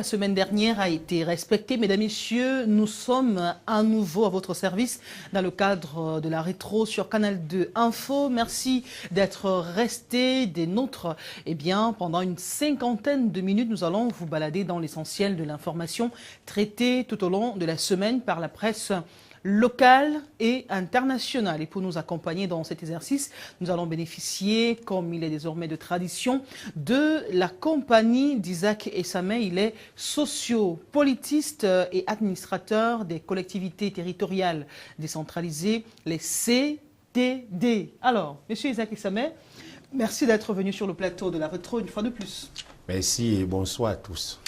la semaine dernière a été respectée. Mesdames, Messieurs, nous sommes à nouveau à votre service dans le cadre de la rétro sur Canal 2 Info. Merci d'être restés des nôtres. Eh bien, pendant une cinquantaine de minutes, nous allons vous balader dans l'essentiel de l'information traitée tout au long de la semaine par la presse locale et internationale. Et pour nous accompagner dans cet exercice, nous allons bénéficier, comme il est désormais de tradition, de la compagnie d'Isaac Essamé. Il est sociopolitiste et administrateur des collectivités territoriales décentralisées, les CTD. Alors, Monsieur Isaac Essamé, merci d'être venu sur le plateau de la rétro une fois de plus. Merci et bonsoir à tous.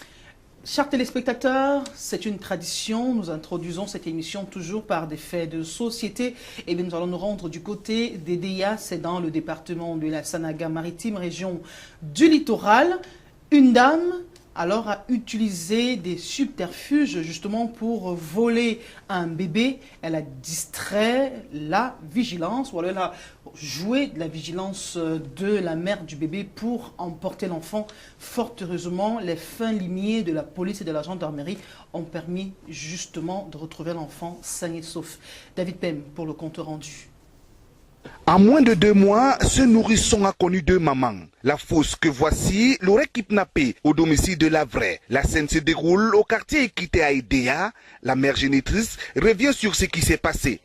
Chers téléspectateurs, c'est une tradition. Nous introduisons cette émission toujours par des faits de société. Et bien, nous allons nous rendre du côté d'Edéa, c'est dans le département de la Sanaga-Maritime, région du littoral. Une dame alors a utilisé des subterfuges justement pour voler un bébé. Elle a distrait la vigilance, ou alors elle a joué de la vigilance de la mère du bébé pour emporter l'enfant. Fort heureusement, les fins limiers de la police et de la gendarmerie ont permis justement de retrouver l'enfant sain et sauf. David Pem pour le compte rendu. En moins de 2 mois, ce nourrisson a connu 2 mamans. La fausse que voici l'aurait kidnappée au domicile de la vraie. La scène se déroule au quartier Équité à Edéa. La mère génitrice revient sur ce qui s'est passé.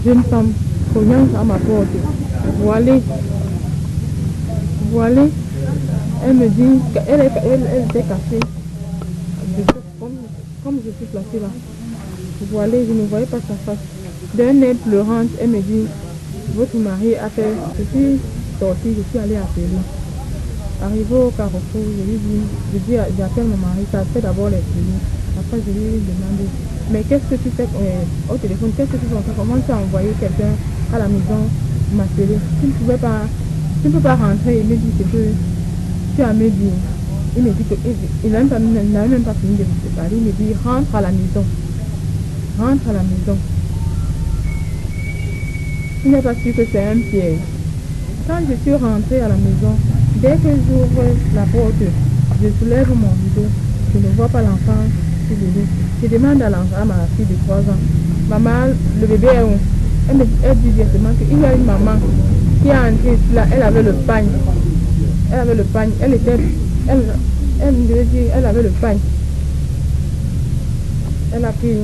Jeune femme, cognante à ma porte. Voilée. Elle me dit qu'elle était cachée. Comme je suis placée là. Voilée, je ne voyais pas sa face. D'un air pleurante, elle me dit, votre mari a fait, je suis sortie, je suis allée appeler. Arrivé au carrefour, j'appelle mon mari, ça fait d'abord les filles. Après, je lui ai demandé, mais qu'est-ce que tu fais au téléphone, qu'est-ce que tu fais, comment tu as envoyé quelqu'un à la maison m'appeler? Tu ne peux pas rentrer, il me dit que tu as me dit. Il me dit qu'il n'avait même pas fini de me parler, il me dit, rentre à la maison. Rentre à la maison. Il n'est pas sûr que c'est un piège. Quand je suis rentrée à la maison, dès que j'ouvre la porte, je soulève mon rideau. Je ne vois pas l'enfant sur le lit. Je demande à ma fille de 3 ans, maman, le bébé est où? Elle dit directement qu'il y a une maman qui est entrée là, elle avait le pagne. Elle avait le pagne. Elle avait le pagne. Elle a pris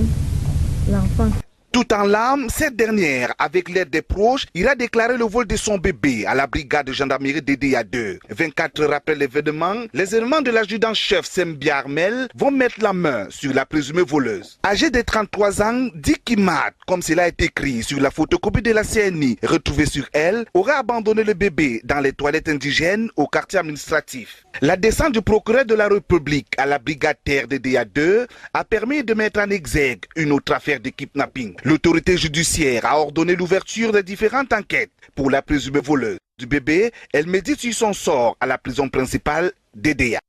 l'enfant. Tout en larmes, cette dernière, avec l'aide des proches, ira déclarer le vol de son bébé à la brigade de gendarmerie d'Edéa 2. 24 heures après l'événement, les éléments de l'adjudant-chef Sembia Armel vont mettre la main sur la présumée voleuse. Âgée de 33 ans, Dikimat, comme cela est écrit sur la photocopie de la CNI retrouvée sur elle, aurait abandonné le bébé dans les toilettes indigènes au quartier administratif. La descente du procureur de la République à la brigade terre d'Edéa 2 a permis de mettre en exergue une autre affaire de kidnapping. L'autorité judiciaire a ordonné l'ouverture de différentes enquêtes pour la présumée voleuse du bébé. Elle médite sur son sort à la prison principale d'Edéa.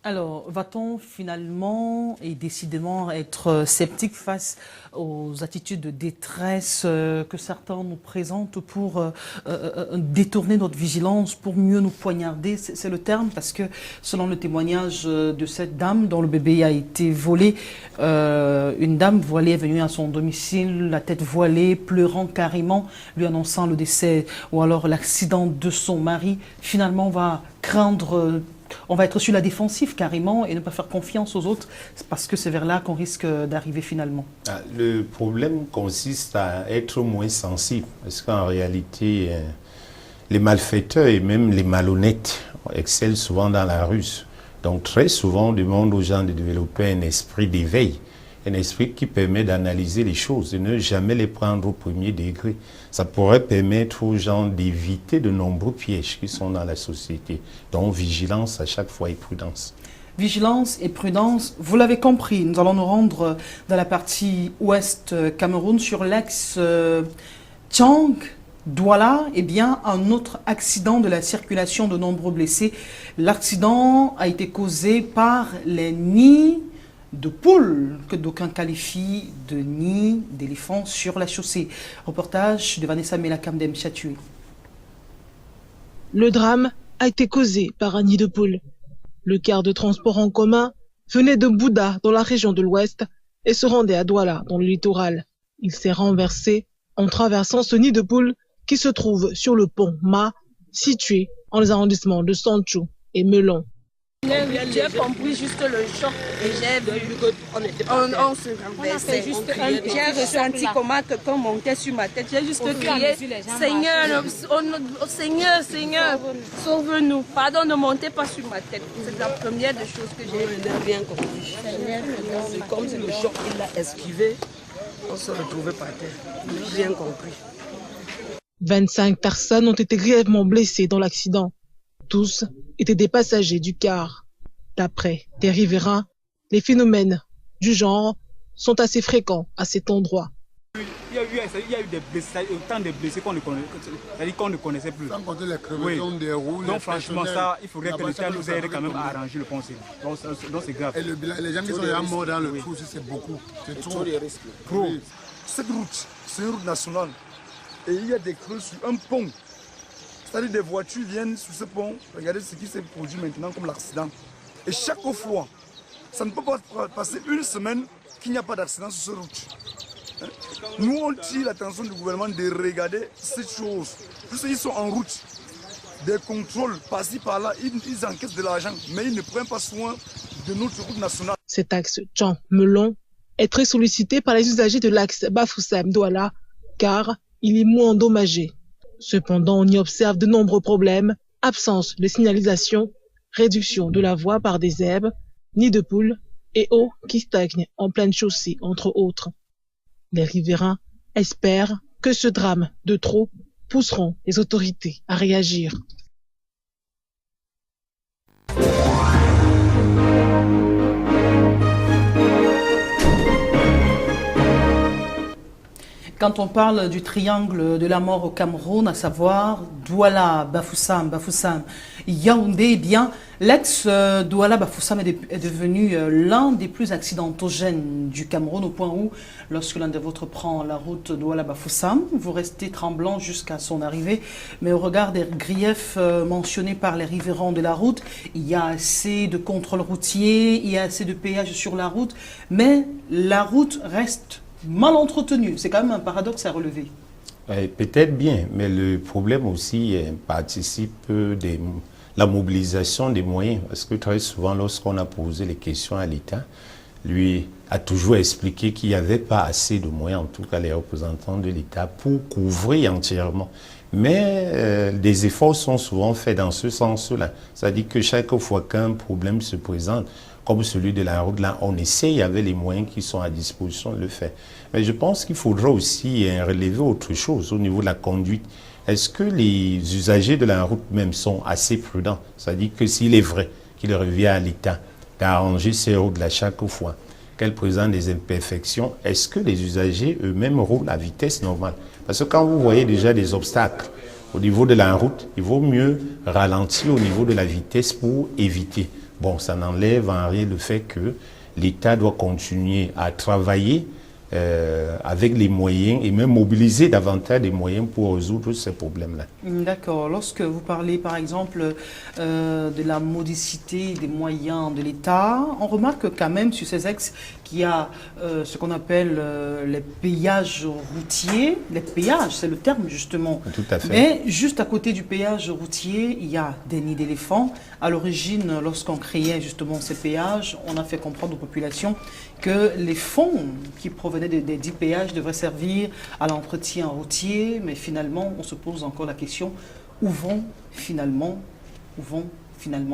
Alors, va-t-on finalement et décidément être sceptique face aux attitudes de détresse que certains nous présentent pour détourner notre vigilance, pour mieux nous poignarder? C'est le terme, parce que selon le témoignage de cette dame dont le bébé a été volé, une dame voilée est venue à son domicile, la tête voilée, pleurant carrément, lui annonçant le décès ou alors l'accident de son mari. Finalement, on va craindre... On va être sur la défensive carrément et ne pas faire confiance aux autres parce que c'est vers là qu'on risque d'arriver finalement. Le problème consiste à être moins sensible parce qu'en réalité, les malfaiteurs et même les malhonnêtes excellent souvent dans la ruse. Donc très souvent, on demande aux gens de développer un esprit d'éveil, un esprit qui permet d'analyser les choses et ne jamais les prendre au premier degré. Ça pourrait permettre aux gens d'éviter de nombreux pièges qui sont dans la société. Donc vigilance à chaque fois et prudence. Vigilance et prudence, vous l'avez compris, nous allons nous rendre dans la partie ouest Cameroun sur l'axe Tchang. Douala, eh bien, un autre accident de la circulation, de nombreux blessés. L'accident a été causé par les nids de poules que d'aucuns qualifient de nid d'éléphants sur la chaussée. Reportage de Vanessa Melakam Demchatué. Le drame a été causé par un nid de poules. Le car de transport en commun venait de Bouddha dans la région de l'Ouest et se rendait à Douala dans le littoral. Il s'est renversé en traversant ce nid de poules qui se trouve sur le pont Ma, situé dans les arrondissements de Sanchou et Melon. J'ai compris juste le choc et j'ai vu on se renversait. J'ai ressenti comment quelqu'un montait sur ma tête. J'ai juste crié Seigneur, Seigneur, Seigneur, sauve-nous. Pardon, ne montez pas sur ma tête. C'est la première des choses que j'ai bien compris. C'est comme si le choc il l'a esquivé, on se retrouvait par terre. J'ai bien compris. 25 personnes ont été grièvement blessées dans l'accident. Tous étaient des passagers du car. D'après des riverains, les phénomènes du genre sont assez fréquents à cet endroit. Il y a eu des blessés, autant de blessés qu'on ne connaissait plus. Sans compter les crevaisons des roues. Donc franchement, ça, il faudrait que l'État nous aide quand même à arranger le pont. Donc c'est grave. Et les gens qui sont déjà morts dans le trou, c'est beaucoup. C'est trop de risques. Oui. Cette route, c'est une route nationale. Et il y a des creux sur un pont. C'est-à-dire des voitures viennent sur ce pont. Regardez ce qui s'est produit maintenant comme l'accident. Et chaque fois, ça ne peut pas passer une semaine qu'il n'y a pas d'accident sur cette route. Nous, on tire l'attention du gouvernement de regarder cette chose. Puisqu'ils sont en route, des contrôles par-ci par-là, ils encaissent de l'argent, mais ils ne prennent pas soin de notre route nationale. Cet axe Tchan-Melon est très sollicité par les usagers de l'axe Bafoussam-Douala, car il est moins endommagé. Cependant, on y observe de nombreux problèmes, absence de signalisation, réduction de la voie par des herbes, nids de poules et eau qui stagne en pleine chaussée, entre autres. Les riverains espèrent que ce drame de trop pousseront les autorités à réagir. Quand on parle du triangle de la mort au Cameroun, à savoir Douala, Bafoussam, Yaoundé, eh bien, l'ex-Douala Bafoussam est devenu l'un des plus accidentogènes du Cameroun, au point où, lorsque l'un de vôtres prend la route Douala Bafoussam, vous restez tremblant jusqu'à son arrivée. Mais au regard des griefs mentionnés par les riverains de la route, il y a assez de contrôles routiers, il y a assez de péages sur la route, mais la route reste mal entretenu. C'est quand même un paradoxe à relever. Peut-être bien, mais le problème aussi participe de la mobilisation des moyens. Parce que très souvent, lorsqu'on a posé les questions à l'État, lui a toujours expliqué qu'il n'y avait pas assez de moyens, en tout cas les représentants de l'État, pour couvrir entièrement. Mais des efforts sont souvent faits dans ce sens-là. C'est-à-dire que chaque fois qu'un problème se présente, comme celui de la route, là, on essaye avec les moyens qui sont à disposition de le faire. Mais je pense qu'il faudra aussi relever autre chose au niveau de la conduite. Est-ce que les usagers de la route même sont assez prudents? C'est-à-dire que s'il est vrai qu'il revient à l'État d'arranger ces routes-là chaque fois qu'elles présentent des imperfections, est-ce que les usagers eux-mêmes roulent à vitesse normale? Parce que quand vous voyez déjà des obstacles au niveau de la route, il vaut mieux ralentir au niveau de la vitesse pour éviter. Bon, ça n'enlève en rien le fait que l'État doit continuer à travailler avec les moyens et même mobiliser davantage des moyens pour résoudre ces problèmes-là. D'accord. Lorsque vous parlez par exemple de la modicité des moyens de l'État, on remarque quand même sur ces axes qu'il y a ce qu'on appelle les péages routiers. Les péages, c'est le terme justement. Tout à fait. Mais juste à côté du péage routier, il y a des nids d'éléphants. À l'origine, lorsqu'on créait justement ces péages, on a fait comprendre aux populations que les fonds qui provenaient des 10 péages devraient servir à l'entretien routier, mais finalement, on se pose encore la question, où vont finalement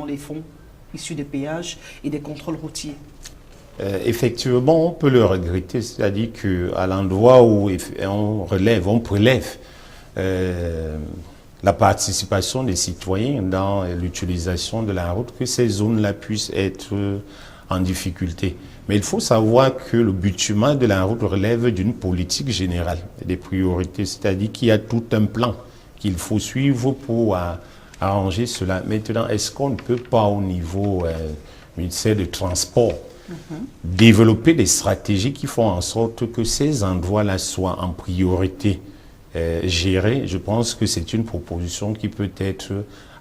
les fonds issus des péages et des contrôles routiers? Effectivement, on peut le regretter, c'est-à-dire qu'à l'endroit où on prélève la participation des citoyens dans l'utilisation de la route, que ces zones-là puissent être en difficulté. Mais il faut savoir que le bitument de la route relève d'une politique générale, des priorités, c'est-à-dire qu'il y a tout un plan qu'il faut suivre pour arranger cela. Maintenant, est-ce qu'on ne peut pas au niveau du ministère de Transport développer des stratégies qui font en sorte que ces endroits-là soient en priorité gérés. Je pense que c'est une proposition qui peut être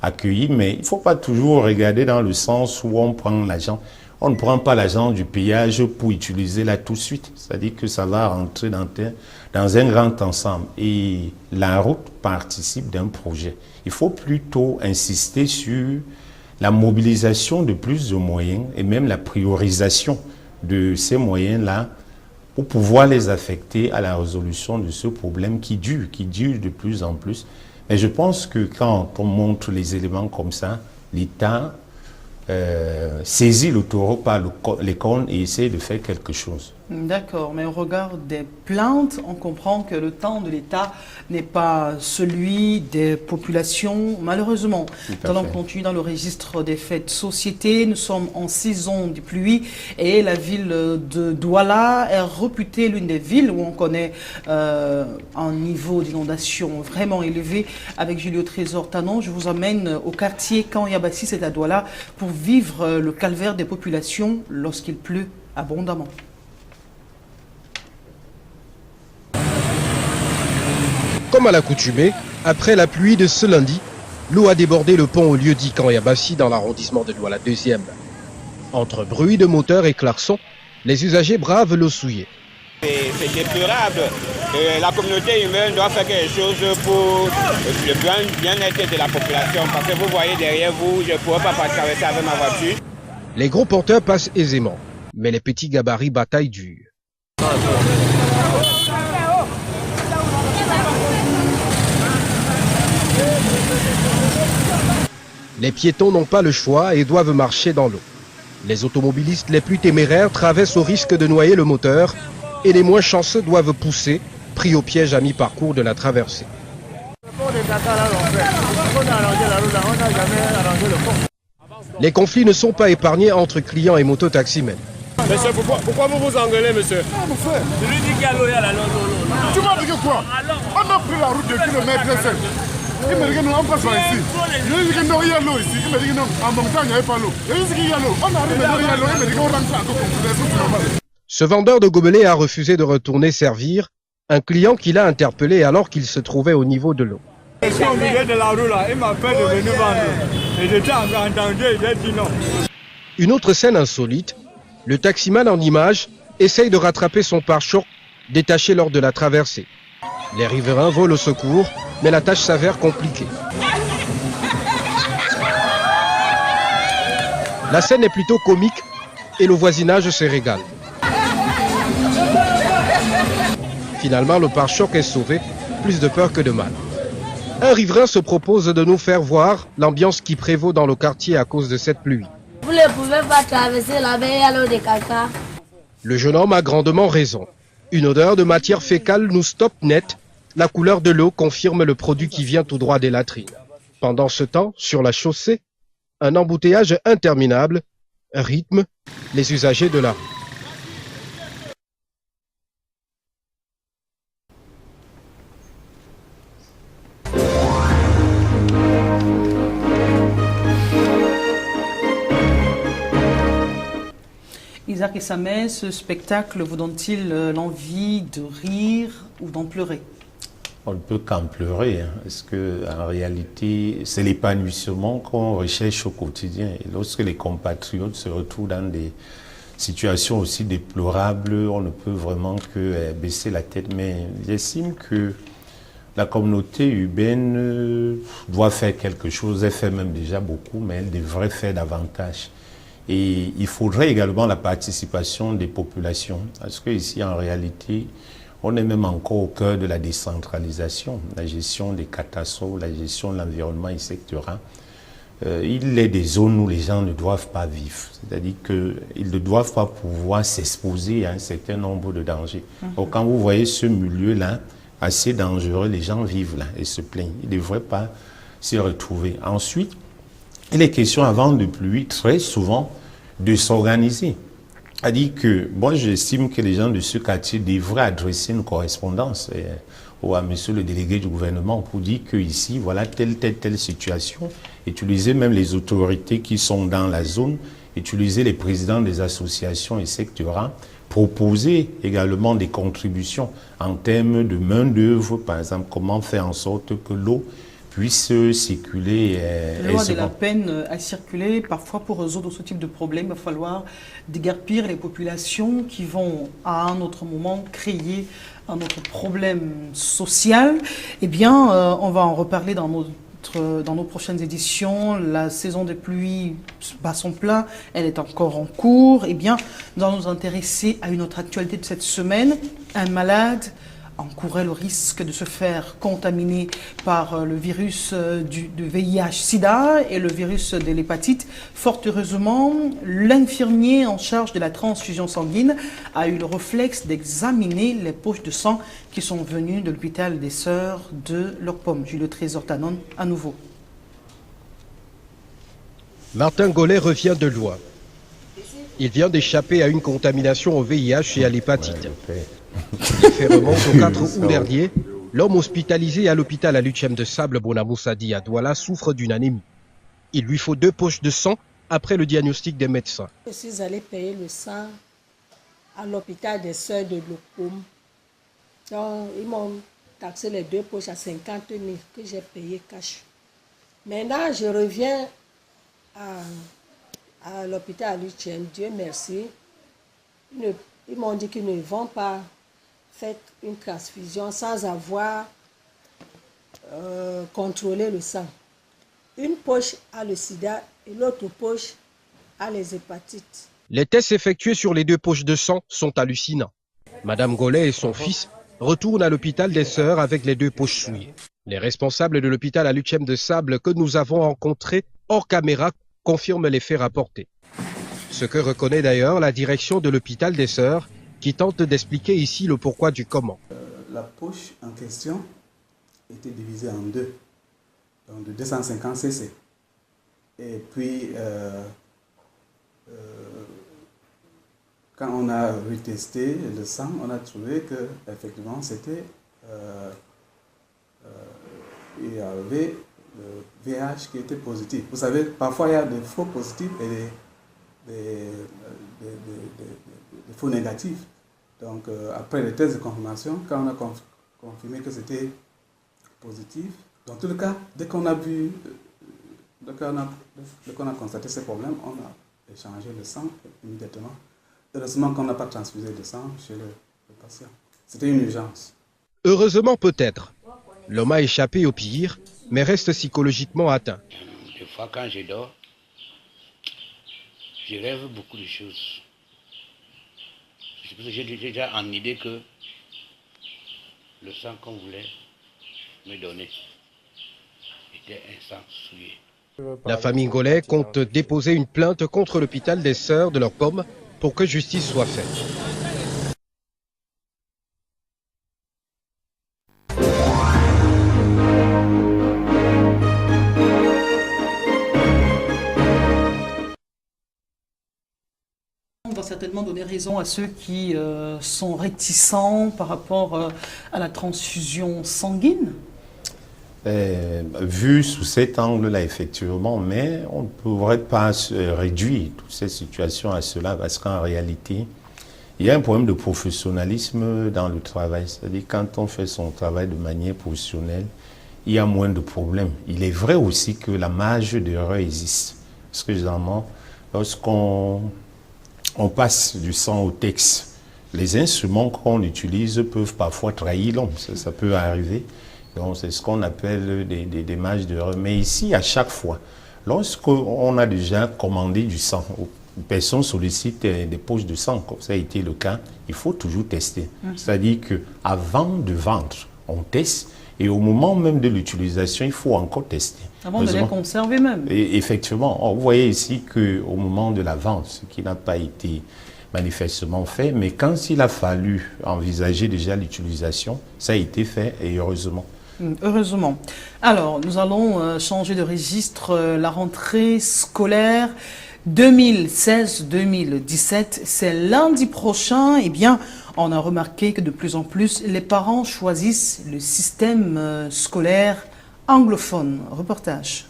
accueillie, mais il ne faut pas toujours regarder dans le sens où on prend l'argent. On ne prend pas l'argent du pillage pour utiliser là tout de suite. C'est-à-dire que ça va rentrer dans un grand ensemble. Et la route participe d'un projet. Il faut plutôt insister sur la mobilisation de plus de moyens et même la priorisation de ces moyens-là pour pouvoir les affecter à la résolution de ce problème qui dure de plus en plus. Mais je pense que quand on montre les éléments comme ça, l'État saisit le taureau par les cornes et essaie de faire quelque chose. D'accord, mais au regard des plaintes, on comprend que le temps de l'État n'est pas celui des populations, malheureusement. Nous allons continuer dans le registre des faits de société. Nous sommes en saison de pluie et la ville de Douala est réputée l'une des villes où on connaît un niveau d'inondation vraiment élevé. Avec Julio Trésor Tanon, je vous emmène au quartier Kanyabassi, c'est à Douala, pour vivre le calvaire des populations lorsqu'il pleut abondamment. Comme à l'accoutumée, après la pluie de ce lundi, l'eau a débordé le pont au lieu-dit Kanyabassi dans l'arrondissement de Douala 2e. Entre bruit de moteur et klaxons, les usagers bravent l'eau souillée. C'est déplorable. La communauté humaine doit faire quelque chose pour le bien-être de la population. Parce que vous voyez derrière vous, je ne pourrais pas traverser avec ma voiture. Les gros porteurs passent aisément, mais les petits gabarits bataillent dur. Les piétons n'ont pas le choix et doivent marcher dans l'eau. Les automobilistes les plus téméraires traversent au risque de noyer le moteur et les moins chanceux doivent pousser, pris au piège à mi-parcours de la traversée. Les conflits ne sont pas épargnés entre clients et mototaximens. Monsieur, pourquoi vous vous engueulez, monsieur? Je lui dis qu'il y a l'eau, il y a la l'eau. Tu m'as dit que quoi? On a pris la route de kilomètres 7. Il me dit que non, on passe par ici. Je lui dis que non, il y a l'eau ici. Il me dit que non, en montagne, il n'y avait pas l'eau. Je lui dis qu'il y a l'eau. On arrive maintenant, il y a l'eau. Il me dit qu'on rentre encore comme Ce vendeur de gobelets a refusé de retourner servir un client qui l'a interpellé alors qu'il se trouvait au niveau de l'eau. Je suis au milieu de la roue là, il m'appelle de venir vendre. Et j'étais en danger, j'ai dit non. Une autre scène insolite, le taximan en image essaye de rattraper son pare-choc détaché lors de la traversée. Les riverains volent au secours, mais la tâche s'avère compliquée. La scène est plutôt comique et le voisinage se régale. Finalement, le pare-choc est sauvé, plus de peur que de mal. Un riverain se propose de nous faire voir l'ambiance qui prévaut dans le quartier à cause de cette pluie. Vous ne pouvez pas traverser la baie à l'eau de caca. Le jeune homme a grandement raison. Une odeur de matière fécale nous stoppe net. La couleur de l'eau confirme le produit qui vient tout droit des latrines. Pendant ce temps, sur la chaussée, un embouteillage interminable rythme les usagers de la rue. Isaac et Samé, ce spectacle vous donne-t-il l'envie de rire ou d'en pleurer? On ne peut qu'en pleurer, parce qu'en réalité, c'est l'épanouissement qu'on recherche au quotidien. Et lorsque les compatriotes se retrouvent dans des situations aussi déplorables, on ne peut vraiment que baisser la tête. Mais j'estime que la communauté urbaine doit faire quelque chose. Elle fait même déjà beaucoup, mais elle devrait faire davantage. Et il faudrait également la participation des populations. Parce qu'ici, en réalité, on est même encore au cœur de la décentralisation, la gestion des catastrophes, la gestion de l'environnement, etc. Il est des zones où les gens ne doivent pas vivre. C'est-à-dire qu'ils ne doivent pas pouvoir s'exposer à un certain nombre de dangers. Donc, quand vous voyez ce milieu-là, assez dangereux, les gens vivent là et se plaignent. Ils ne devraient pas s'y retrouver. Ensuite, il est question avant de pluie, très souvent, de s'organiser. C'est-à-dire que, moi, j'estime que les gens de ce quartier devraient adresser une correspondance à monsieur le délégué du gouvernement pour dire qu'ici, voilà telle situation, utiliser même les autorités qui sont dans la zone utiliser les présidents des associations et secteurs, proposer également des contributions en termes de main-d'œuvre, par exemple, comment faire en sorte que l'eau puisse circuler. L'eau a de la peine à circuler. Parfois, pour résoudre ce type de problème, il va falloir déguerpir les populations qui vont, à un autre moment, créer un autre problème social. Eh bien, on va en reparler dans nos prochaines éditions. La saison des pluies bat son plein, elle est encore en cours. Eh bien, nous allons nous intéresser à une autre actualité de cette semaine. Un malade encourait le risque de se faire contaminer par le virus du VIH-Sida et le virus de l'hépatite. Fort heureusement, l'infirmier en charge de la transfusion sanguine a eu le réflexe d'examiner les poches de sang qui sont venues de l'hôpital des Sœurs de Locpom. Jules Trésor Tanon, à nouveau. Martin Gollet revient de loin. Il vient d'échapper à une contamination au VIH et à l'hépatite. Les faits remontent au 4 août dernier. L'homme hospitalisé à l'hôpital à l'Huitième de Sable, Bonamoussadi à Douala, souffre d'une anémie. Il lui faut 2 poches de sang après le diagnostic des médecins. Je suis allé payer le sang à l'hôpital des Sœurs de Locpom. Donc, ils m'ont taxé les 2 poches à 50 000 que j'ai payé cash. Maintenant, je reviens à l'hôpital à l'Huitième. Dieu merci. Ils m'ont dit qu'ils ne vont pas faire une transfusion sans avoir contrôlé le sang. Une poche a le sida et l'autre poche a les hépatites. Les tests effectués sur les 2 poches de sang sont hallucinants. Madame Gollet et son fils retournent à l'hôpital des Sœurs avec les 2 poches souillées. Les responsables de l'hôpital à l'Huitième de Sable que nous avons rencontrés hors caméra confirment les faits rapportés. Ce que reconnaît d'ailleurs la direction de l'hôpital des Sœurs qui tente d'expliquer ici le pourquoi du comment. La poche en question était divisée en 2, donc de 250 cc. Et puis, quand on a retesté le sang, on a trouvé que effectivement c'était il y avait le VIH qui était positif. Vous savez, parfois il y a des faux positifs et des faux négatifs. Donc après les tests de confirmation, quand on a confirmé que c'était positif, dans tout le cas, dès qu'on a constaté ces problèmes, on a échangé le sang immédiatement. Heureusement qu'on n'a pas transfusé de sang chez le patient. C'était une urgence. Heureusement peut-être. L'homme a échappé au pire, mais reste psychologiquement atteint. Des fois, quand je dors, je rêve beaucoup de choses. J'ai déjà en idée que le sang qu'on voulait me donner était un sang souillé. La famille Gollet compte déposer une plainte contre l'hôpital des Sœurs de Locpom pour que justice soit faite. On va certainement donner raison à ceux qui sont réticents par rapport à la transfusion sanguine. Vu sous cet angle-là, effectivement, mais on ne pourrait pas réduire toutes ces situations à cela, parce qu'en réalité, il y a un problème de professionnalisme dans le travail. C'est-à-dire quand on fait son travail de manière professionnelle, il y a moins de problèmes. Il est vrai aussi que la marge d'erreur existe. Parce que généralement, lorsqu'on passe du sang au texte, les instruments qu'on utilise peuvent parfois trahir l'homme. Ça peut arriver. Donc c'est ce qu'on appelle des marges d'erreur. Mais ici, à chaque fois, lorsqu'on a déjà commandé du sang, une personne sollicite des poches de sang, comme ça a été le cas, il faut toujours tester. C'est-à-dire qu'avant de vendre, on teste, et au moment même de l'utilisation, il faut encore tester. Avant de les conserver même. Et effectivement, vous voyez ici qu'au moment de la vente, ce qui n'a pas été manifestement fait, mais quand il a fallu envisager déjà l'utilisation, ça a été fait, et heureusement. Heureusement. Alors, nous allons changer de registre. La rentrée scolaire 2016-2017, c'est lundi prochain. Eh bien, on a remarqué que de plus en plus, les parents choisissent le système scolaire anglophone. Reportage.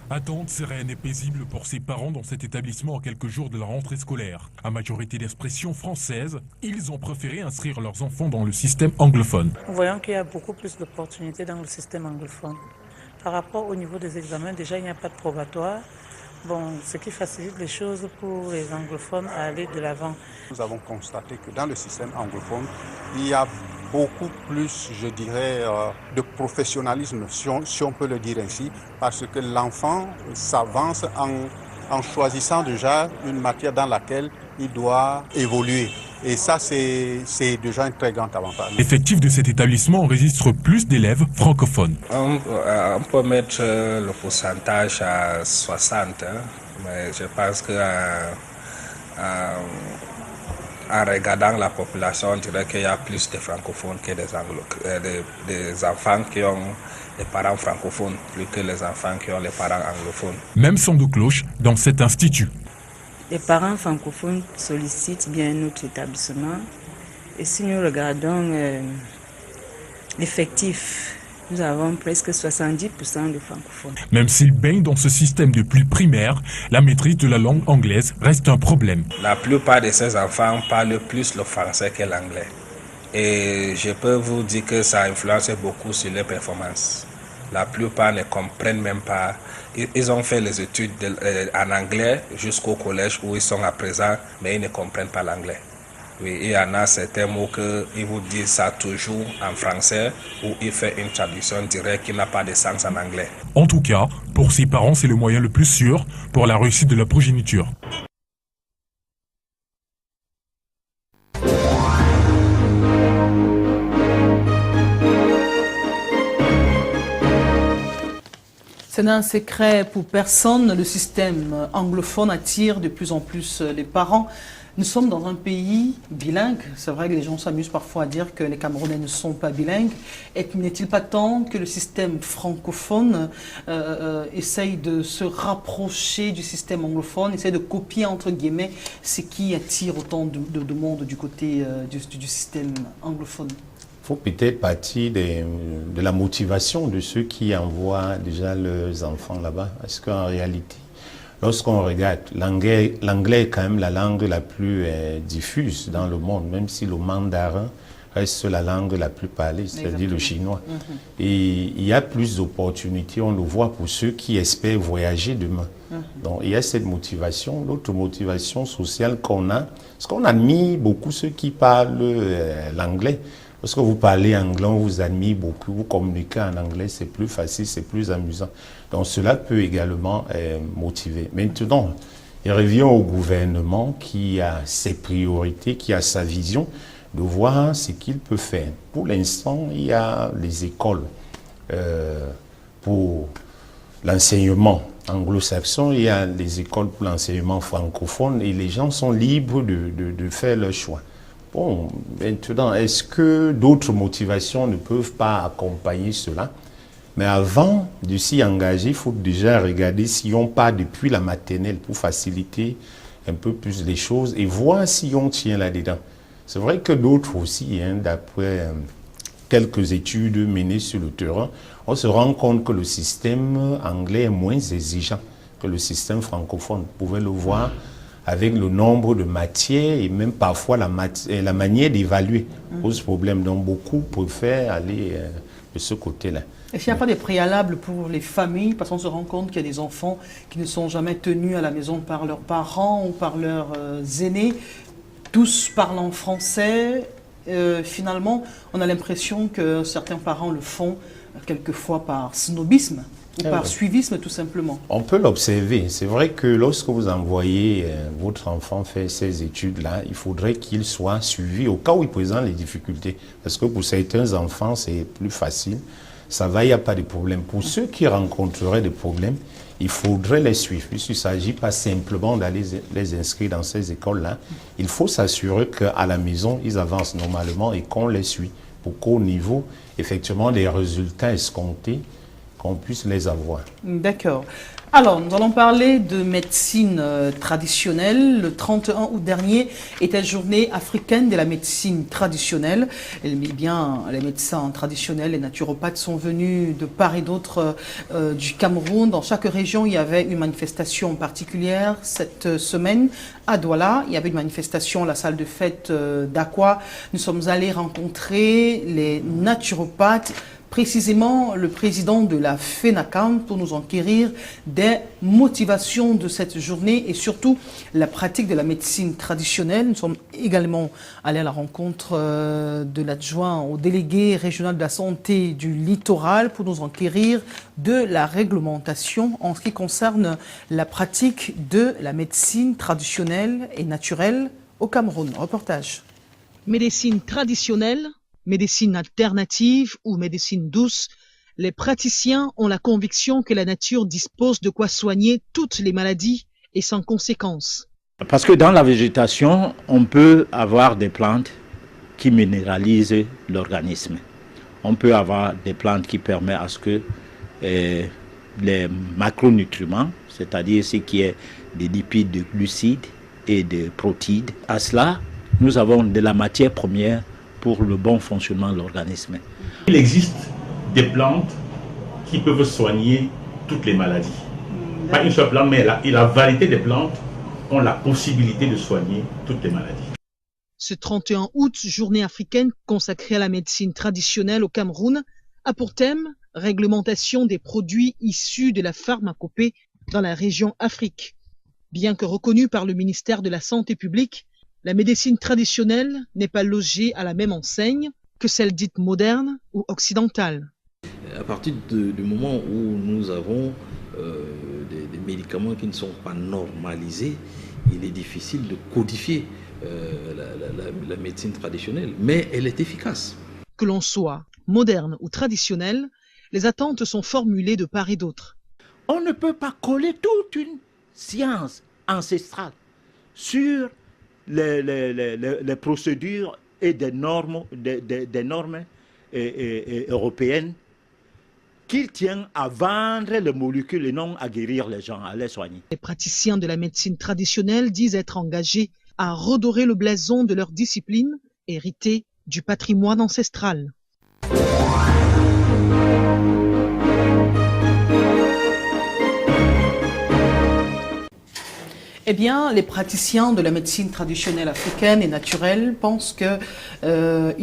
Attente sereine et paisible pour ses parents dans cet établissement à quelques jours de la rentrée scolaire. À majorité d'expression française, ils ont préféré inscrire leurs enfants dans le système anglophone. Voyons qu'il y a beaucoup plus d'opportunités dans le système anglophone. Par rapport au niveau des examens, déjà il n'y a pas de probatoire. Bon, ce qui facilite les choses pour les anglophones à aller de l'avant. Nous avons constaté que dans le système anglophone, il y a beaucoup plus, je dirais, de professionnalisme, si on peut le dire ainsi, parce que l'enfant s'avance en choisissant déjà une matière dans laquelle il doit évoluer. Et ça, c'est déjà un très grand avantage. L'effectif de cet établissement enregistre plus d'élèves francophones. On peut mettre le pourcentage à 60, hein, mais je pense que en regardant la population, on dirait qu'il y a plus de francophones que des enfants qui ont les parents francophones, plus que les enfants qui ont les parents anglophones. Même son de cloche dans cet institut. Les parents francophones sollicitent bien notre établissement. Et si nous regardons l'effectif, nous avons presque 70% de francophones. Même s'ils baignent dans ce système depuis primaire, la maîtrise de la langue anglaise reste un problème. La plupart de ces enfants parlent plus le français que l'anglais. Et je peux vous dire que ça influence beaucoup sur les performances. La plupart ne comprennent même pas. Ils ont fait les études en anglais jusqu'au collège où ils sont à présent, mais ils ne comprennent pas l'anglais. Oui, il y en a certains mots qu'ils vous disent ça toujours en français ou il fait une traduction directe qui n'a pas de sens en anglais. En tout cas, pour ses parents, c'est le moyen le plus sûr pour la réussite de la progéniture. Ce n'est un secret pour personne, le système anglophone attire de plus en plus les parents. Nous sommes dans un pays bilingue. C'est vrai que les gens s'amusent parfois à dire que les Camerounais ne sont pas bilingues. Et n'est-il pas temps que le système francophone essaye de se rapprocher du système anglophone, essaye de copier entre guillemets ce qui attire autant de monde du côté du système anglophone? Il faut peut-être partir de la motivation de ceux qui envoient déjà leurs enfants là-bas. Parce qu'en réalité, lorsqu'on regarde, l'anglais est quand même la langue la plus diffuse dans le monde, même si le mandarin reste la langue la plus parlée, c'est-à-dire le chinois. Et il y a plus d'opportunités, on le voit, pour ceux qui espèrent voyager demain. Donc il y a cette motivation. L'autre motivation sociale qu'on a, parce qu'on admire beaucoup ceux qui parlent l'anglais. Lorsque vous parlez anglais, on vous admire beaucoup, vous communiquez en anglais, c'est plus facile, c'est plus amusant. Donc cela peut également motiver. Maintenant, il revient au gouvernement qui a ses priorités, qui a sa vision, de voir ce qu'il peut faire. Pour l'instant, il y a les écoles pour l'enseignement anglo-saxon, il y a les écoles pour l'enseignement francophone et les gens sont libres de faire leur choix. Bon, maintenant, est-ce que d'autres motivations ne peuvent pas accompagner cela? Mais avant de s'y engager, il faut déjà regarder si on part depuis la maternelle pour faciliter un peu plus les choses et voir si on tient là-dedans. C'est vrai que d'autres aussi, hein, d'après quelques études menées sur le terrain, on se rend compte que le système anglais est moins exigeant que le système francophone. Vous pouvez le voir avec le nombre de matières et même parfois la manière d'évaluer pose problème. Donc beaucoup préfèrent aller de ce côté-là. Est-ce qu'il n'y a pas des préalables pour les familles? Parce qu'on se rend compte qu'il y a des enfants qui ne sont jamais tenus à la maison par leurs parents ou par leurs aînés, tous parlant français. Finalement, on a l'impression que certains parents le font quelquefois par snobisme. Ou par suivisme, tout simplement. On peut l'observer. C'est vrai que lorsque vous envoyez votre enfant faire ces études-là, il faudrait qu'il soit suivi au cas où il présente les difficultés. Parce que pour certains enfants, c'est plus facile. Ça va, il n'y a pas de problème. Pour ceux qui rencontreraient des problèmes, il faudrait les suivre. Puisqu'il ne s'agit pas simplement d'aller les inscrire dans ces écoles-là. Il faut s'assurer qu'à la maison, ils avancent normalement et qu'on les suit. Pour qu'au niveau, effectivement, des résultats escomptés, qu'on puisse les avoir. D'accord. Alors, nous allons parler de médecine traditionnelle. Le 31 août dernier était journée africaine de la médecine traditionnelle. Et bien, les médecins traditionnels, les naturopathes sont venus de part et d'autre du Cameroun. Dans chaque région, il y avait une manifestation particulière. Cette semaine, à Douala, il y avait une manifestation à la salle de fête d'Aqua. Nous sommes allés rencontrer les naturopathes, précisément le président de la FENACAM, pour nous enquérir des motivations de cette journée et surtout la pratique de la médecine traditionnelle. Nous sommes également allés à la rencontre de l'adjoint au délégué régional de la santé du littoral pour nous enquérir de la réglementation en ce qui concerne la pratique de la médecine traditionnelle et naturelle au Cameroun. Reportage. Médecine traditionnelle, médecine alternative ou médecine douce, les praticiens ont la conviction que la nature dispose de quoi soigner toutes les maladies et sans conséquence. Parce que dans la végétation, on peut avoir des plantes qui minéralisent l'organisme. On peut avoir des plantes qui permettent à ce que les macronutriments, c'est-à-dire ce qui est des lipides, de glucides et de protéines, à cela, nous avons de la matière première pour le bon fonctionnement de l'organisme. Il existe des plantes qui peuvent soigner toutes les maladies. Pas une seule plante, mais la variété des plantes ont la possibilité de soigner toutes les maladies. Ce 31 août, journée africaine consacrée à la médecine traditionnelle au Cameroun, a pour thème réglementation des produits issus de la pharmacopée dans la région Afrique. Bien que reconnue par le ministère de la Santé publique, la médecine traditionnelle n'est pas logée à la même enseigne que celle dite moderne ou occidentale. À partir du moment où nous avons des médicaments qui ne sont pas normalisés, il est difficile de codifier la médecine traditionnelle, mais elle est efficace. Que l'on soit moderne ou traditionnel, les attentes sont formulées de part et d'autre. On ne peut pas coller toute une science ancestrale sur les procédures et des normes européennes qui tiennent à vendre les molécules et non à guérir les gens, à les soigner. Les praticiens de la médecine traditionnelle disent être engagés à redorer le blason de leur discipline, héritée du patrimoine ancestral. Eh bien, les praticiens de la médecine traditionnelle africaine et naturelle pensent qu'ils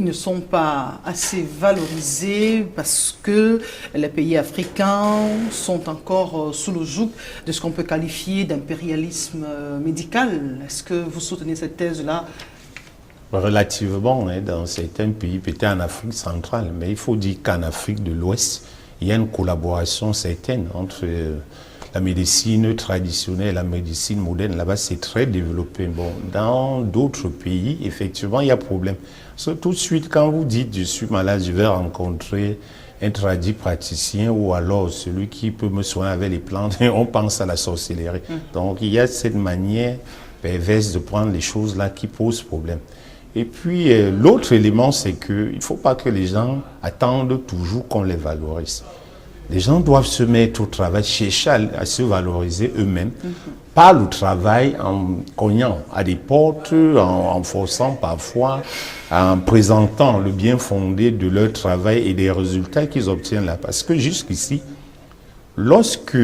ne sont pas assez valorisés parce que les pays africains sont encore sous le joug de ce qu'on peut qualifier d'impérialisme médical. Est-ce que vous soutenez cette thèse-là? Relativement, dans certains pays, peut-être en Afrique centrale, mais il faut dire qu'en Afrique de l'Ouest, il y a une collaboration certaine entre la médecine traditionnelle et la médecine moderne. Là-bas, c'est très développé. Bon, dans d'autres pays, effectivement, il y a problème. Tout de suite, quand vous dites « je suis malade, je vais rencontrer un tradit praticien » ou alors celui qui peut me soigner avec les plantes, on pense à la sorcellerie. Donc, il y a cette manière perverse de prendre les choses là qui posent problème. Et puis, l'autre élément, c'est qu'il ne faut pas que les gens attendent toujours qu'on les valorise. Les gens doivent se mettre au travail, chercher à se valoriser eux-mêmes, par le travail, en cognant à des portes, en forçant parfois, en présentant le bien fondé de leur travail et des résultats qu'ils obtiennent là. Parce que jusqu'ici, lorsque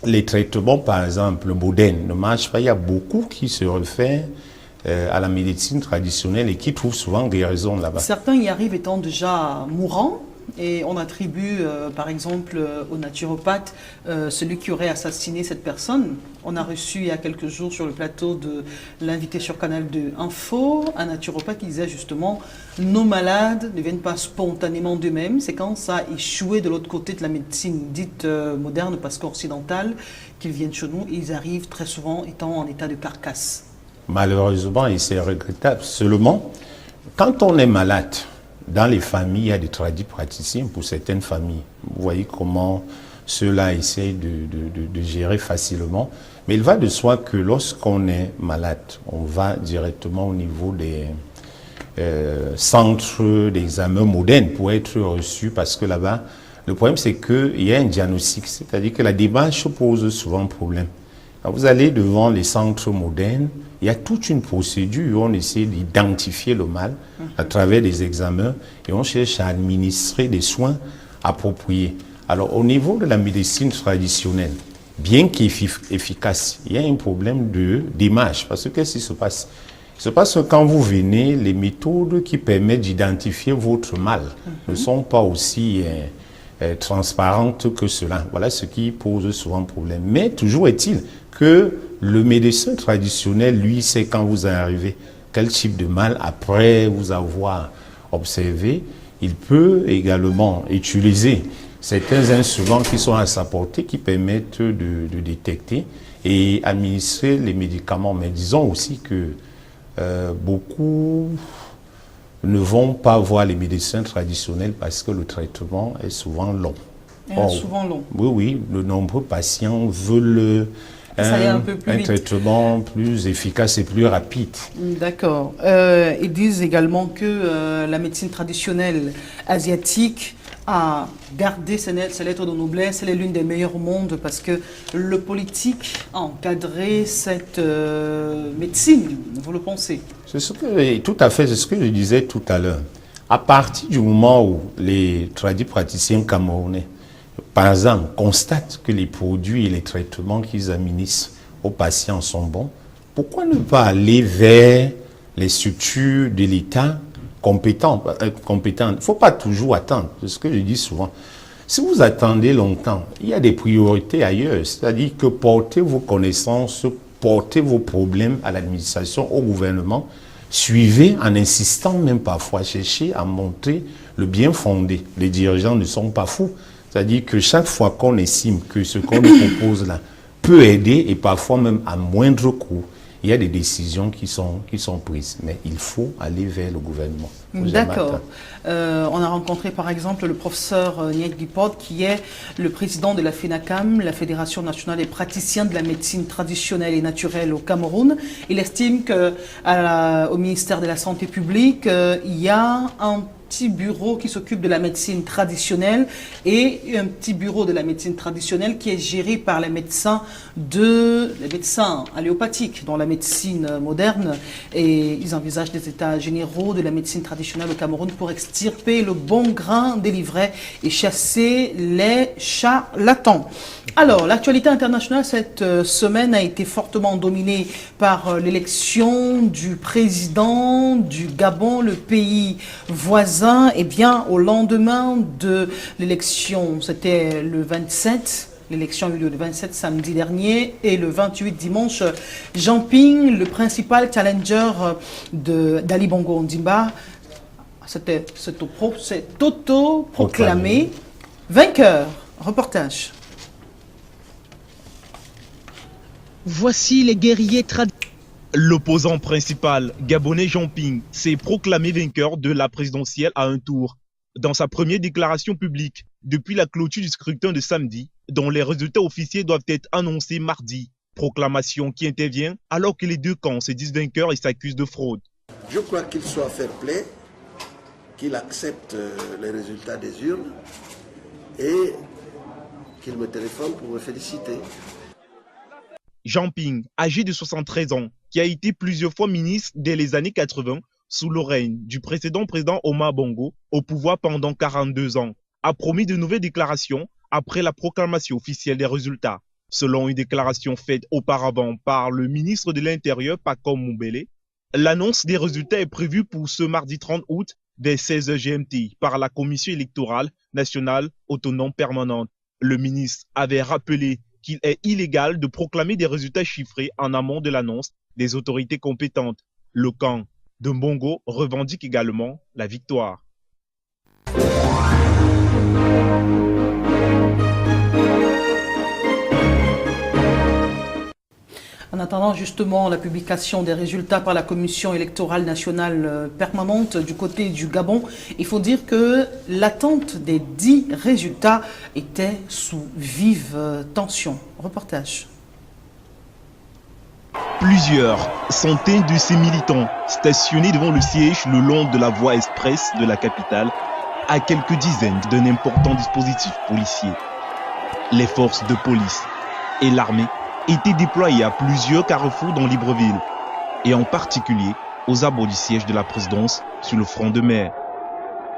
les traitements, par exemple, modernes ne marchent pas, il y a beaucoup qui se réfèrent à la médecine traditionnelle et qui trouvent souvent guérison là-bas. Certains y arrivent étant déjà mourants. Et on attribue, par exemple, au naturopathe celui qui aurait assassiné cette personne. On a reçu il y a quelques jours sur le plateau de l'invité sur Canal 2 Info, un naturopathe qui disait justement « Nos malades ne viennent pas spontanément d'eux-mêmes, c'est quand ça a échoué de l'autre côté de la médecine dite moderne, parce qu'occidentale, qu'ils viennent chez nous et ils arrivent très souvent étant en état de carcasse. » Malheureusement, et c'est regrettable, seulement quand on est malade, dans les familles, il y a des tradis praticiens pour certaines familles. Vous voyez comment ceux-là essayent de gérer facilement. Mais il va de soi que lorsqu'on est malade, on va directement au niveau des centres d'examen modernes pour être reçu, parce que là-bas, Le problème, c'est qu'il y a un diagnostic, c'est-à-dire que la démarche pose souvent problème. Alors, vous allez devant les centres modernes, il y a toute une procédure où on essaie d'identifier le mal à travers des examens et on cherche à administrer des soins appropriés. Alors, au niveau de la médecine traditionnelle, bien qu'efficace, il y a un problème d'image. Parce que qu'est-ce qui se passe? Il se passe que quand vous venez, les méthodes qui permettent d'identifier votre mal ne sont pas aussi transparentes que cela. Voilà ce qui pose souvent problème. Mais toujours est-il que le médecin traditionnel, lui, sait quand vous arrivez, quel type de mal, après vous avoir observé, il peut également utiliser certains instruments qui sont à sa portée, qui permettent de détecter et administrer les médicaments. Mais disons aussi que beaucoup ne vont pas voir les médecins traditionnels parce que le traitement est souvent long. Souvent long. Oui, de nombreux patients veulent un traitement plus efficace et plus rapide. D'accord. Ils disent également que la médecine traditionnelle asiatique a gardé ses lettres de noblesse. Elle est l'une des meilleures au monde parce que le politique a encadré cette médecine. Vous le pensez? Tout à fait, c'est ce que je disais tout à l'heure. À partir du moment où les praticiens camerounais, par exemple, constatent que les produits et les traitements qu'ils administrent aux patients sont bons, pourquoi ne pas aller vers les structures de l'État compétentes? Il ne faut pas toujours attendre, c'est ce que je dis souvent. Si vous attendez longtemps, il y a des priorités ailleurs, c'est-à-dire que portez vos connaissances, portez vos problèmes à l'administration, au gouvernement, suivez en insistant même parfois, cherchez à montrer le bien fondé. Les dirigeants ne sont pas fous. C'est-à-dire que chaque fois qu'on estime que ce qu'on nous propose là peut aider, et parfois même à moindre coût, il y a des décisions qui sont prises. Mais il faut aller vers le gouvernement. D'accord. On a rencontré par exemple le professeur Niet Dipod, qui est le président de la FENACAM, la Fédération nationale des praticiens de la médecine traditionnelle et naturelle au Cameroun. Il estime qu'au ministère de la Santé publique, il y a un petit bureau qui s'occupe de la médecine traditionnelle et un petit bureau de la médecine traditionnelle qui est géré par les médecins alléopathiques dans la médecine moderne, et ils envisagent des états généraux de la médecine traditionnelle au Cameroun pour extirper le bon grain des livrets et chasser les charlatans. Alors, l'actualité internationale cette semaine a été fortement dominée par l'élection du président du Gabon, le pays voisin. Eh bien, au lendemain de l'élection, c'était le 27, l'élection a eu lieu le 27 samedi dernier, et le 28 dimanche, Jean Ping, le principal challenger d'Ali Bongo Ondimba, c'est auto-proclamé vainqueur. Reportage. Voici les guerriers traditionnels. L'opposant principal, gabonais Jean Ping, s'est proclamé vainqueur de la présidentielle à un tour. Dans sa première déclaration publique, depuis la clôture du scrutin de samedi, dont les résultats officiels doivent être annoncés mardi. Proclamation qui intervient alors que les deux camps se disent vainqueurs et s'accusent de fraude. Je crois qu'il soit fair play, qu'il accepte les résultats des urnes et qu'il me téléphone pour me féliciter. Jean Ping, âgé de 73 ans, qui a été plusieurs fois ministre dès les années 80 sous le règne du précédent président Omar Bongo, au pouvoir pendant 42 ans, a promis de nouvelles déclarations après la proclamation officielle des résultats. Selon une déclaration faite auparavant par le ministre de l'Intérieur, Pacom Moumbele, l'annonce des résultats est prévue pour ce mardi 30 août dès 16h GMT par la Commission électorale nationale autonome permanente. Le ministre avait rappelé qu'il est illégal de proclamer des résultats chiffrés en amont de l'annonce des autorités compétentes. Le camp de Bongo revendique également la victoire. En attendant justement la publication des résultats par la Commission électorale nationale permanente du côté du Gabon, il faut dire que l'attente des 10 résultats était sous vive tension. Reportage. Plusieurs centaines de ces militants stationnés devant le siège le long de la voie express de la capitale à quelques dizaines d'un important dispositif policier. Les forces de police et l'armée étaient déployées à plusieurs carrefours dans Libreville, et en particulier aux abords du siège de la présidence sur le front de mer.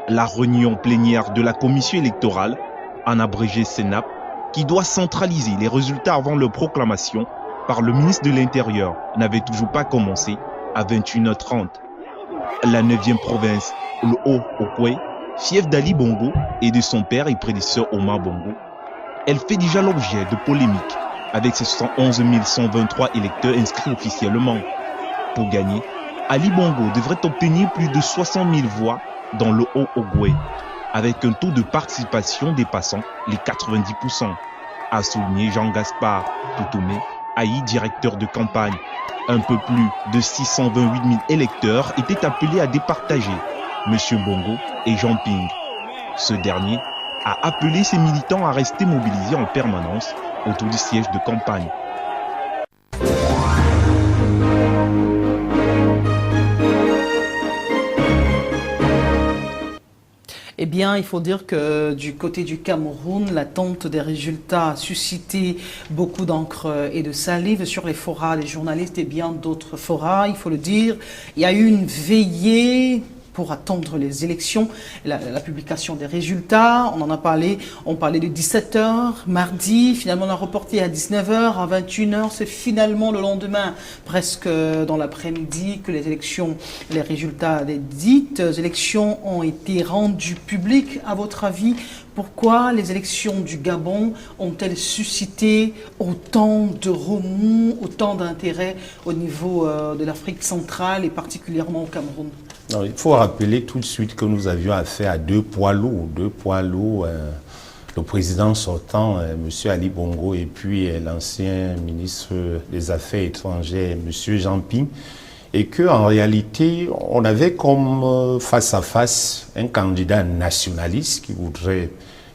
La réunion plénière de la commission électorale, en abrégé CENAP, qui doit centraliser les résultats avant leur proclamation par le ministre de l'Intérieur, n'avait toujours pas commencé à 21h30. La 9e province, le Haut-Okwé, fief d'Ali Bongo et de son père et prédécesseur Omar Bongo, elle fait déjà l'objet de polémiques avec ses 111 123 électeurs inscrits officiellement. Pour gagner, Ali Bongo devrait obtenir plus de 60 000 voix dans le Haut-Okwé, avec un taux de participation dépassant les 90%, a souligné Jean-Gaspard Toutoumé, Aïe, directeur de campagne. Un peu plus de 628 000 électeurs étaient appelés à départager M. Bongo et Jean Ping. Ce dernier a appelé ses militants à rester mobilisés en permanence autour du siège de campagne. Eh bien, il faut dire que du côté du Cameroun, l'attente des résultats a suscité beaucoup d'encre et de salive sur les forats des journalistes et bien d'autres forats, il faut le dire. Il y a eu une veillée pour attendre les élections, la publication des résultats. On en a parlé, on parlait de 17h mardi, finalement on a reporté à 19h, à 21h, c'est finalement le lendemain, presque dans l'après-midi, que les résultats des dites élections ont été rendus publics. À votre avis, pourquoi les élections du Gabon ont-elles suscité autant de remous, autant d'intérêt au niveau de l'Afrique centrale et particulièrement au Cameroun? Non, il faut rappeler tout de suite que nous avions affaire à deux poids lourds. Le président sortant, M. Ali Bongo, et puis l'ancien ministre des Affaires étrangères, M. Jean Ping, et qu'en réalité, on avait comme face à face un candidat nationaliste qui voudrait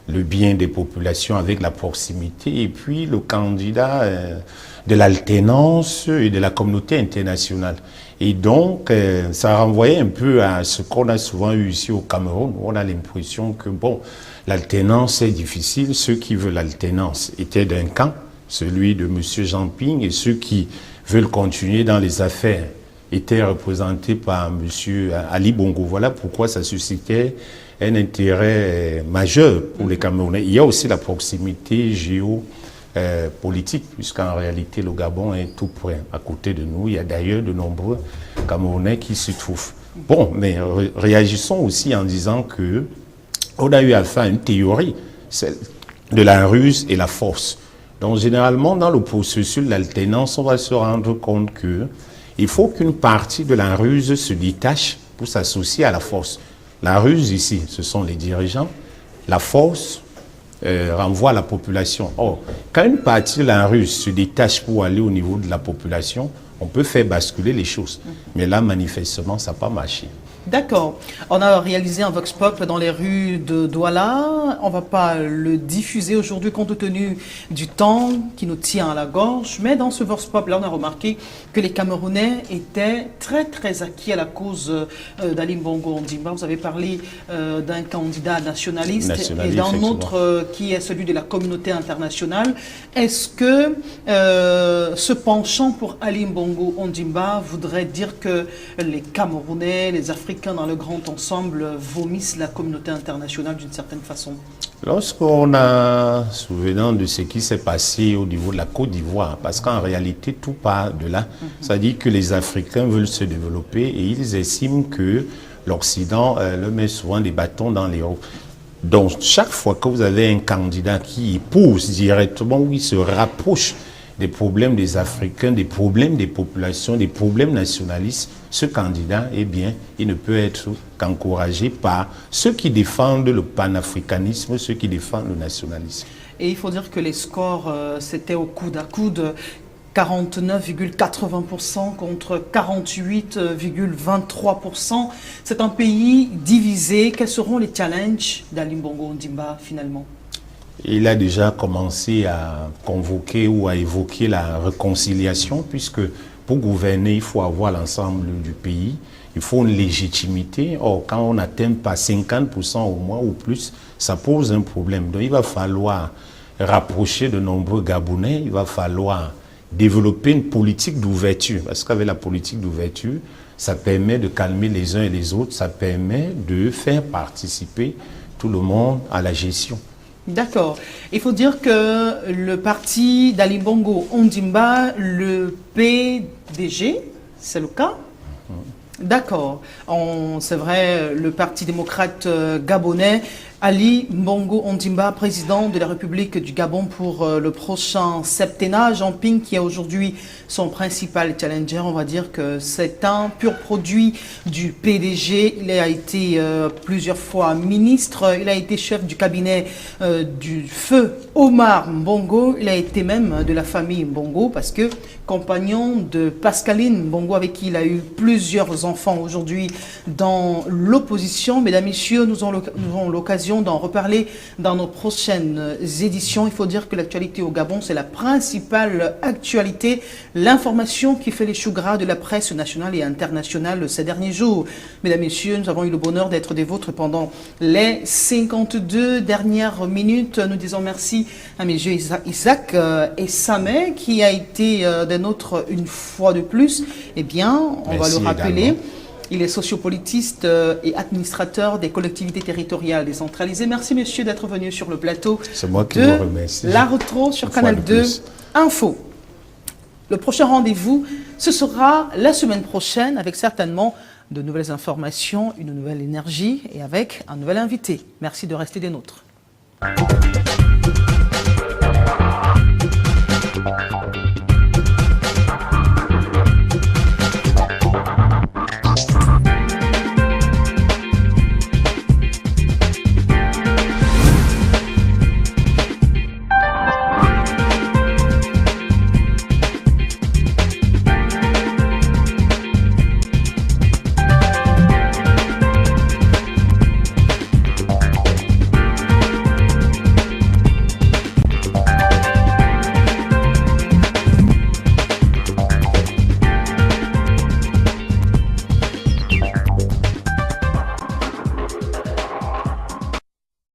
le bien des populations avec la proximité, et puis le candidat de l'alternance et de la communauté internationale. Et donc, ça renvoyait un peu à ce qu'on a souvent eu ici au Cameroun. On a l'impression que, bon, l'alternance est difficile. Ceux qui veulent l'alternance étaient d'un camp, celui de M. Jean Ping, et ceux qui veulent continuer dans les affaires étaient représentés par M. Ali Bongo. Voilà pourquoi ça suscitait un intérêt majeur pour les Camerounais. Il y a aussi la proximité géopolitique, puisqu'en réalité le Gabon est tout près à côté de nous. Il y a d'ailleurs de nombreux Camerounais qui s'y trouvent. Bon, mais réagissons aussi en disant que on a eu affaire à une théorie, celle de la ruse et la force. Donc généralement dans le processus de l'alternance, on va se rendre compte que il faut qu'une partie de la ruse se détache pour s'associer à la force. La ruse ici, ce sont les dirigeants. La force renvoie à la population. Or, quand une partie de la ruse se détache pour aller au niveau de la population, on peut faire basculer les choses. Mais là, manifestement, ça n'a pas marché. D'accord. On a réalisé un Vox Pop dans les rues de Douala. On ne va pas le diffuser aujourd'hui compte tenu du temps qui nous tient à la gorge. Mais dans ce Vox Pop, là, on a remarqué que les Camerounais étaient très, très acquis à la cause d'Ali Bongo Ondimba. Vous avez parlé d'un candidat nationaliste et d'un autre qui est celui de la communauté internationale. Est-ce que ce penchant pour Ali Bongo Ondimba voudrait dire que les Camerounais, les Africains dans le grand ensemble vomissent la communauté internationale d'une certaine façon? Lorsqu'on a souvenant de ce qui s'est passé au niveau de la Côte d'Ivoire, parce qu'en réalité tout part de là, ça dit que les Africains veulent se développer et ils estiment que l'Occident leur met souvent des bâtons dans les roues. Donc chaque fois que vous avez un candidat qui épouse directement ou il se rapproche des problèmes des Africains, des problèmes des populations, des problèmes nationalistes, ce candidat, eh bien, il ne peut être qu'encouragé par ceux qui défendent le panafricanisme, ceux qui défendent le nationalisme. Et il faut dire que les scores, c'était au coude à coude, 49,80% contre 48,23%. C'est un pays divisé. Quels seront les challenges d'Ali Bongo Ondimba finalement? Il a déjà commencé à convoquer ou à évoquer la réconciliation, puisque pour gouverner, il faut avoir l'ensemble du pays. Il faut une légitimité. Or, quand on n'atteint pas 50% au moins ou plus, ça pose un problème. Donc, il va falloir rapprocher de nombreux Gabonais. Il va falloir développer une politique d'ouverture. Parce qu'avec la politique d'ouverture, ça permet de calmer les uns et les autres. Ça permet de faire participer tout le monde à la gestion. D'accord. Il faut dire que le parti d'Ali Bongo Ondimba, le PDG, c'est le cas? D'accord. C'est vrai, le Parti démocrate gabonais, Ali Bongo Ondimba, président de la République du Gabon pour le prochain septennat. Jean Ping, qui est aujourd'hui son principal challenger, on va dire que c'est un pur produit du PDG. Il a été plusieurs fois ministre, il a été chef du cabinet du feu Omar Bongo, il a été même de la famille Bongo parce que compagnon de Pascaline Bongo avec qui il a eu plusieurs enfants aujourd'hui dans l'opposition. Mesdames, Messieurs, nous aurons l'occasion d'en reparler dans nos prochaines éditions. Il faut dire que l'actualité au Gabon, c'est la principale actualité, l'information qui fait les choux gras de la presse nationale et internationale ces derniers jours. Mesdames, Messieurs, nous avons eu le bonheur d'être des vôtres pendant les 52 dernières minutes. Nous disons merci à mes yeux Isaac et Samé qui a été des nôtres une fois de plus. Eh bien, on va le rappeler. Également. Il est sociopolitiste et administrateur des collectivités territoriales décentralisées. Merci, messieurs, d'être venus sur le plateau. C'est moi qui vous remercie. La Retro sur Canal 2 Info. Le prochain rendez-vous, ce sera la semaine prochaine avec certainement de nouvelles informations, une nouvelle énergie et avec un nouvel invité. Merci de rester des nôtres.